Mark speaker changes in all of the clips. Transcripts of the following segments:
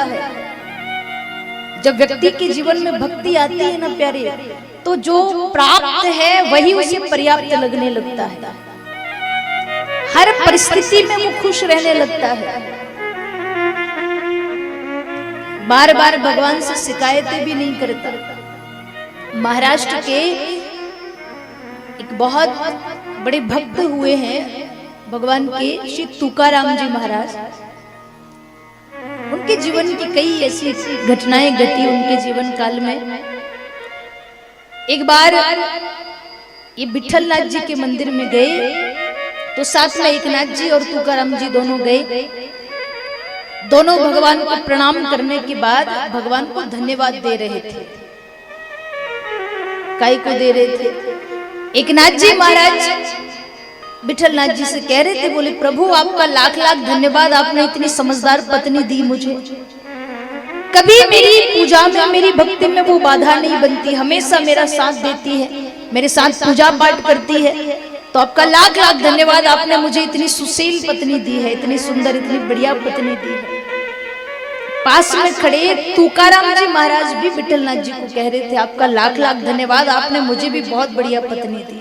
Speaker 1: होता है। जब व्यक्ति के जीवन में भक्ति आती है ना प्यारे, तो जो प्राप्त है वही उसे पर्याप्त लगने लगता है। हर परिस्थिति में वो खुश रहने लगता है। बार बार भगवान से शिकायतें भी नहीं करता। महाराष्ट्र के एक बहुत बड़े भक्त हुए हैं भगवान के, श्री तुकाराम जी महाराज। उनके जीवन की कई ऐसी घटनाएं घटी उनके जीवन काल में। एक बार ये विठलनाथ जी के मंदिर में गए तो साथ में एकनाथ जी और तुकाराम जी दोनों गए। दोनों भगवान को प्रणाम करने के बाद भगवान को धन्यवाद दे रहे थे। काय को दे रहे थे? एकनाथ जी महाराज विठलनाथ जी से कह रहे थे, बोले प्रभु आपका लाख लाख धन्यवाद, आपने इतनी समझदार पत्नी दी मुझे। कभी मेरी पूजा में, मेरी भक्ति में वो बाधा नहीं बनती, हमेशा मेरा साथ देती है, मेरे साथ पूजा पाठ करती है। तो आपका लाख लाख धन्यवाद, आपने मुझे इतनी सुशील पत्नी दी है, इतनी सुंदर, इतनी बढ़िया पत्नी दी है। पास में खड़े तुकाराम जी महाराज भी विठलनाथ जी को कह रहे थे, आपका लाख लाख धन्यवाद, आपने मुझे भी बहुत बढ़िया पत्नी दी।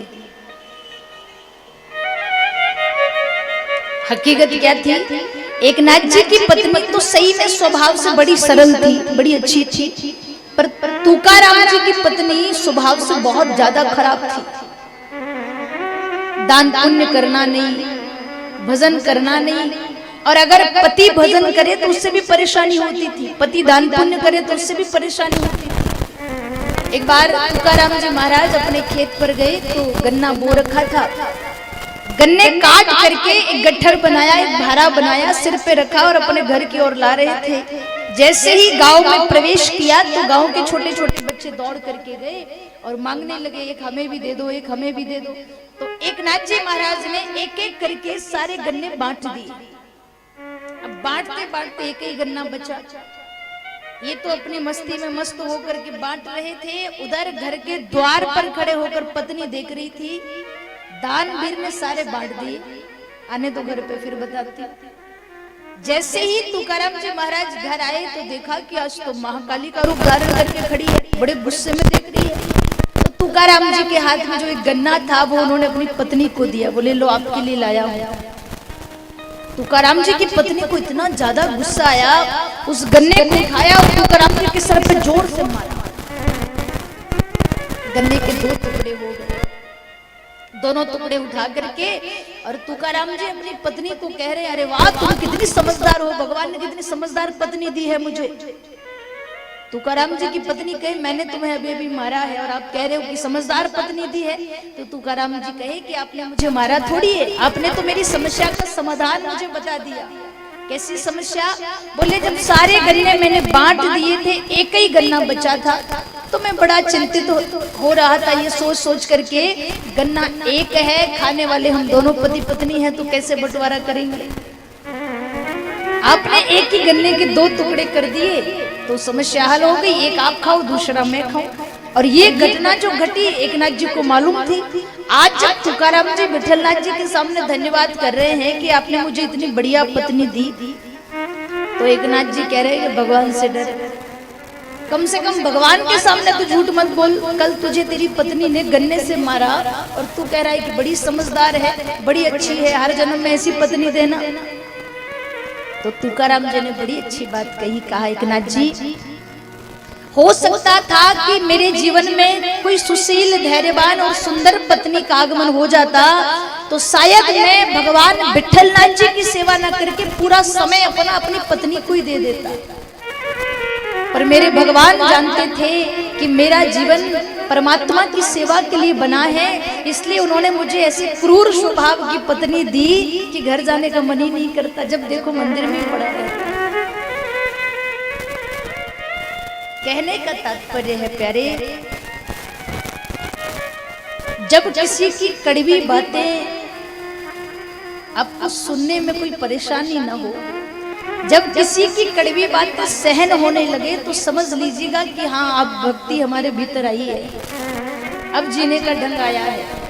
Speaker 1: हकीकत क्या थी? एकनाथ जी की पत्नी तो सही में स्वभाव से बड़ी सरल थी, बड़ी अच्छी थी, पर तुकाराम जी की पत्नी स्वभाव से बहुत ज्यादा खराब थी। दान पुण्य करना नहीं, भजन करना नहीं, और अगर पति भजन करे तो उससे भी परेशानी होती थी, पति दान पुण्य करे तो उससे भी परेशानी होती थी। एक बार तुकाराम जी महाराज अपने खेत पर गए तो गन्ना बो रखा था। गन्ने काट करके एक गट्ठर बनाया, एक भारा बनाया, सिर पे रखा और अपने घर की ओर ला रहे थे। जैसे ही गांव में प्रवेश किया तो गांव के छोटे छोटे बच्चे दौड़ करके गए और मांगने लगे, एक हमें भी दे दो, एक हमें भी दे दो। तो एकनाथ जी महाराज ने एक एक करके सारे गन्ने बांट दिए। अब बांटते बांटते एक ही गन्ना बचा। ये तो अपनी मस्ती में मस्त होकर के बांट रहे थे, उधर घर के द्वार पर खड़े होकर पत्नी देख रही थी। दान वीर ने सारे बांट दिए, आने तो घर पे फिर बताती। जैसे ही तुकाराम जी महाराज घर आए तो देखा कि आज तो महाकाली का रूप धारण करके खड़ी है, बड़े गुस्से में देख रही है। तो तुकाराम जी के हाथ में जो एक गन्ना था वो उन्होंने अपनी पत्नी को दिया, बोले लो आपके लिए लाया हूं। तुकाराम जी की पत्नी को इतना ज्यादा गुस्सा आया, उस गन्ने को उठाया और तुकाराम जी के सर पे जोर से मारा। गन्ने के दो टुकड़े हो गए। दोनों टुकड़े उठा करके और तुकाराम जी अपनी पत्नी को कह रहे, अरे वाह तुम कितनी समझदार हो, भगवान ने कितनी समझदार पत्नी दी है मुझे। तुकाराम जी की पत्नी कहे, मैंने तुम्हें अभी अभी मारा है और आप कह रहे हो कि समझदार पत्नी दी है। तो तुकाराम जी कहे कि आपने मुझे मारा थोड़ी है, आपने तो मेरी समस्या का समाधान मुझे बता दिया। कैसी समस्या? बोले जब सारे गन्ने मैंने बांट दिए थे, एक ही गन्ना बचा था, तो मैं बड़ा चिंतित हो रहा था, ये सोच सोच करके गन्ना एक है, खाने वाले हम दोनों पति पत्नी हैं, तो कैसे बंटवारा करेंगे। आपने एक ही गन्ने के दो टुकड़े कर दिए तो समस्या हल हो गई, एक आप खाओ दूसरा मैं खाऊं। और ये घटना जो घटी एकनाथ जी को मालूम थी। आज जब तुकाराम जी विठलनाथ जी के सामने धन्यवाद कर रहे हैं कि आपने मुझे इतनी बढ़िया पत्नी दी, तो एकनाथ जी कह रहे हैं कि भगवान से डर, कम से कम भगवान के सामने तो झूठ मत बोल। कल तुझे तेरी पत्नी ने गन्ने से मारा और तू कह रहा है कि बड़ी समझदार है, बड़ी अच्छी है, हर जन्म में ऐसी पत्नी देना। तो तुकाराम जी ने बड़ी अच्छी बात कही, कहा एकनाथ जी हो सकता था कि मेरे जीवन में कोई सुशील, धैर्यवान और सुंदर पत्नी का आगमन हो जाता तो शायद मैं भगवान विठलनाथ जी की सेवा न करके पूरा समय अपना अपनी पत्नी को ही दे देता। पर मेरे भगवान जानते थे कि मेरा जीवन परमात्मा की सेवा के लिए बना है, इसलिए उन्होंने मुझे ऐसी क्रूर स्वभाव की पत्नी दी कि घर जाने का मन ही नहीं करता, जब देखो मंदिर में पड़ा रहता। कहने का तात्पर्य है प्यारे, जब किसी की कड़वी बातें आपको सुनने में कोई परेशानी ना हो, जब किसी की कड़वी बातें सहन होने लगे तो समझ लीजिएगा कि हाँ अब भक्ति हमारे भीतर आई है, अब जीने का ढंग आया है।